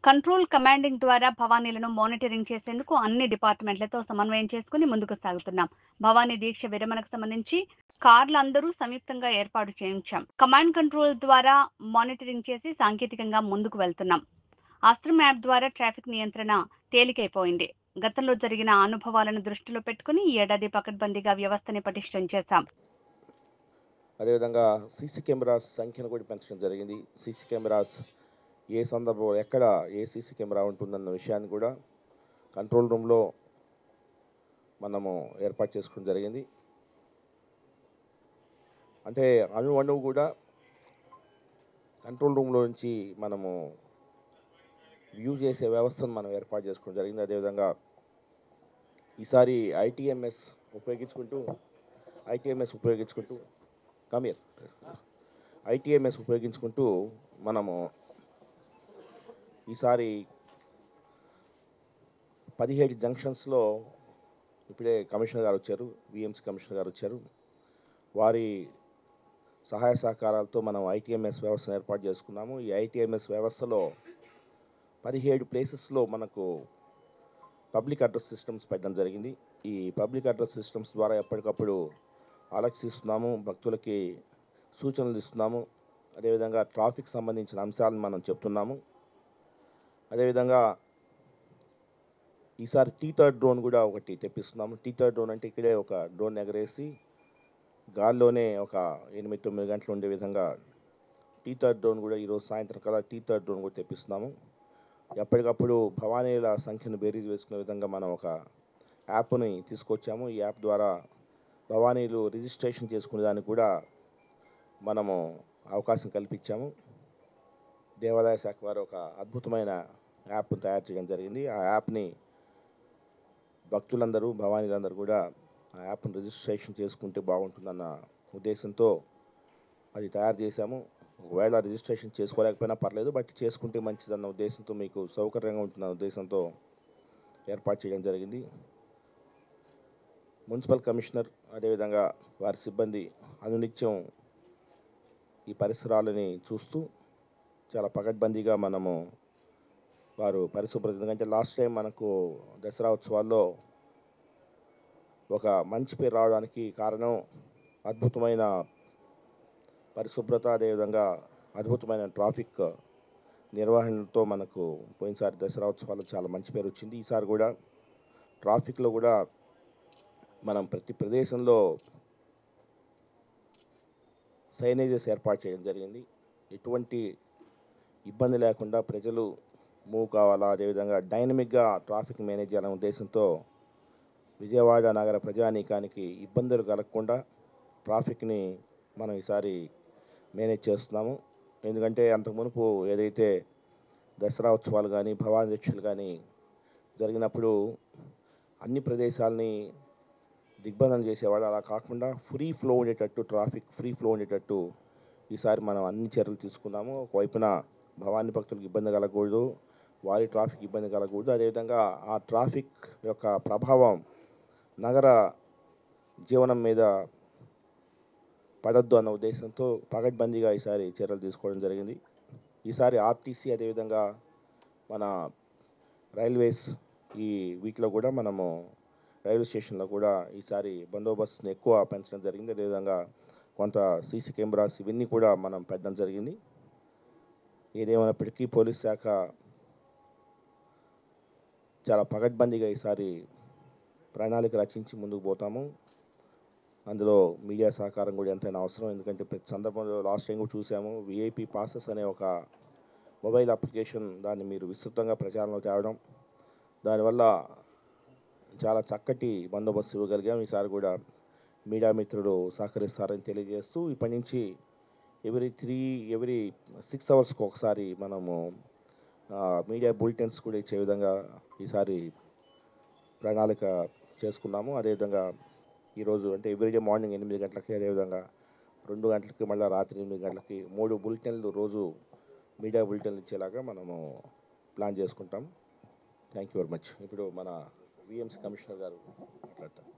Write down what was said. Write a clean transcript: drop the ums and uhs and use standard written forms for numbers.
Control commanding ద్వారా భవానీలను monitoring చేసేందుకు అన్ని డిపార్ట్మెంట్లతో సమన్వయం చేసుకుని ముందుకు సాగుతున్నాం. భవానీ దీక్ష విరమణకు సంబంధించి కార్లందరూ సంయుక్తంగా ఏర్పాటు చేయించాం. కమాండ్ కంట్రోల్ ద్వారా మానిటరింగ్ చేసి సాంకేతికంగా ముందుకు వెళ్తున్నాం. అస్త్రం యాప్ ద్వారా ట్రాఫిక్ నియంత్రణ తేలికైపోయింది. గతంలో జరిగిన అనుభవాలను దృష్టిలో పెట్టుకుని ఈ ఏడాది పకడ్బందీగా వ్యవస్థని పటిష్టం చేశాం. అదేవిధంగా సీసీ కెమెరాస్ సంఖ్యను కూడా పెంచడం జరిగింది. సీసీ కెమెరాస్ ఏ సందర్భంలో ఎక్కడ ఏ సీసీ కెమెరా ఉంటుందన్న విషయాన్ని కూడా కంట్రోల్ రూమ్లో మనము ఏర్పాటు చేసుకోవడం జరిగింది. అంటే అణువు కూడా కంట్రోల్ రూమ్లో నుంచి మనము వ్యూ చేసే వ్యవస్థను మనం ఏర్పాటు చేసుకోవడం జరిగింది. అదేవిధంగా ఈసారి ఐటీఎంఎస్ ఉపయోగించుకుంటూ మనము ఈసారి 17 జంక్షన్స్లో ఇప్పుడే కమిషనర్ గారు వచ్చారు, విఎంసీ కమిషనర్ గారు వచ్చారు. వారి సహాయ సహకారాలతో మనం ఐటీఎంఎస్ వ్యవస్థను ఏర్పాటు చేసుకున్నాము. ఈ ఐటీఎంఎస్ వ్యవస్థలో 17 ప్లేసెస్లో మనకు పబ్లిక్ అడ్రస్ సిస్టమ్స్ పెట్టడం జరిగింది. ఈ పబ్లిక్ అడ్రస్ సిస్టమ్స్ ద్వారా ఎప్పటికప్పుడు అలర్ట్స్ ఇస్తున్నాము, భక్తులకి సూచనలు ఇస్తున్నాము. అదేవిధంగా ట్రాఫిక్ సంబంధించిన అంశాలను మనం చెప్తున్నాము. అదేవిధంగా ఈసారి టీథర్డ్ డ్రోన్ కూడా ఒకటి తెప్పిస్తున్నాము. టీథర్డ్ డ్రోన్ అంటే ఇక్కడే ఒక డ్రోన్ ఎగరేసి గాల్లోనే ఒక 8-9 గంటలు ఉండే విధంగా టీథర్డ్ డ్రోన్ కూడా ఈరోజు సాయంత్రం కల్లా టీథర్డ్ డ్రోన్ కూడా తెప్పిస్తున్నాము. ఎప్పటికప్పుడు భవానీల సంఖ్యను బేరీజ్ వేసుకునే విధంగా మనం ఒక యాప్ని తీసుకొచ్చాము. ఈ యాప్ ద్వారా భవానీలు రిజిస్ట్రేషన్ చేసుకునే దానికి కూడా మనము అవకాశం కల్పించాము. దేవాదాయ శాఖ వారు ఒక అద్భుతమైన యాప్ను తయారు చేయడం జరిగింది. ఆ యాప్ని భక్తులందరూ భవానీలందరూ కూడా ఆ యాప్ను రిజిస్ట్రేషన్ చేసుకుంటే బాగుంటుందన్న ఉద్దేశంతో అది తయారు చేశాము. ఒకవేళ రిజిస్ట్రేషన్ చేసుకోలేకపోయినా పర్లేదు, బట్ చేసుకుంటే మంచిదన్న ఉద్దేశంతో, మీకు సౌకర్యంగా ఉంటుందన్న ఉద్దేశంతో ఏర్పాటు చేయడం జరిగింది. మున్సిపల్ కమిషనర్ అదేవిధంగా వారి సిబ్బంది అనునిత్యం ఈ పరిసరాలని చూస్తూ చాలా పకడ్బందీగా మనము వారు పరిశుభ్రత, ఎందుకంటే లాస్ట్ టైం మనకు దసరా ఉత్సవాల్లో ఒక మంచి పేరు రావడానికి కారణం అద్భుతమైన పరిశుభ్రత, అదేవిధంగా అద్భుతమైన ట్రాఫిక్ నిర్వహణతో మనకు పోయినసారి దసరా ఉత్సవాల్లో చాలా మంచి పేరు వచ్చింది. ఈసారి కూడా ట్రాఫిక్లో కూడా మనం ప్రతి ప్రదేశంలో సైనేజెస్ ఏర్పాటు చేయడం జరిగింది. ఎటువంటి ఇబ్బంది లేకుండా ప్రజలు మూవ్ కావాలా, అదేవిధంగా డైనమిక్గా ట్రాఫిక్ మేనేజ్ చేయాలనే ఉద్దేశంతో విజయవాడ నగర ప్రజానీకానికి ఇబ్బందులు కలగకుండా ట్రాఫిక్ని మనం ఈసారి మేనేజ్ చేస్తున్నాము. ఎందుకంటే అంతకు మునుపు ఏదైతే దసరా ఉత్సవాలు కానీ భవానీ దీక్షలు కానీ జరిగినప్పుడు అన్ని ప్రదేశాలని దిగ్బంధనం చేసేవాళ్ళు. అలా కాకుండా ఫ్రీ ఫ్లో ఉండేటట్టు, ట్రాఫిక్ ఫ్రీ ఫ్లో ఉండేటట్టు ఈసారి మనం అన్ని చర్యలు తీసుకున్నాము. ఒకవైపున భవానీ భక్తులకు ఇబ్బంది కలగకూడదు, వారి ట్రాఫిక్ ఇబ్బంది కలగకూడదు, అదేవిధంగా ఆ ట్రాఫిక్ యొక్క ప్రభావం నగర జీవనం మీద పడద్దు అన్న ఉద్దేశంతో పకడ్బందీగా ఈసారి చర్యలు తీసుకోవడం జరిగింది. ఈసారి ఆర్టీసీ అదేవిధంగా మన రైల్వేస్ ఈ వీటిలో కూడా మనము రైల్వే స్టేషన్లో కూడా ఈసారి బందోబస్తుని ఎక్కువ పెంచడం జరిగింది. అదేవిధంగా కొంత సీసీ కెమెరాస్ ఇవన్నీ కూడా మనం పెట్టడం జరిగింది. ఏదేమైనప్పటికీ పోలీస్ శాఖ చాలా పకడ్బందీగా ఈసారి ప్రణాళిక రచించి ముందుకు పోతాము. అందులో మీడియా సహకారం కూడా ఎంతైనా అవసరం. ఎందుకంటే ప్రతి సందర్భంలో లాస్ట్ టైం కూడా చూసాము, విఐపి పాసెస్ అనే ఒక మొబైల్ అప్లికేషన్, దాన్ని మీరు విస్తృతంగా ప్రచారంలో తేవడం, దానివల్ల చాలా చక్కటి బందోబస్తు ఇవ్వగలిగాం. ఈసారి కూడా మీడియా మిత్రులు సహకరిస్తారని తెలియజేస్తూ, ఇప్పటి నుంచి ఎవ్రీ 6 అవర్స్కి ఒకసారి మనము మీడియా బులెటిన్స్ కూడా ఇచ్చే విధంగా ఈసారి ప్రణాళిక చేసుకున్నాము. అదేవిధంగా ఈరోజు అంటే ఎవ్రీడే మార్నింగ్ 8 గంటలకి, అదేవిధంగా 2 గంటలకి, మళ్ళీ రాత్రి 8 గంటలకి 3 బులెటిన్లు రోజు మీడియా బులెటిన్లు ఇచ్చేలాగా మనము ప్లాన్ చేసుకుంటాం. Thank you very much. ఇప్పుడు మన విఎంసీ కమిషనర్ గారు మాట్లాడతారు.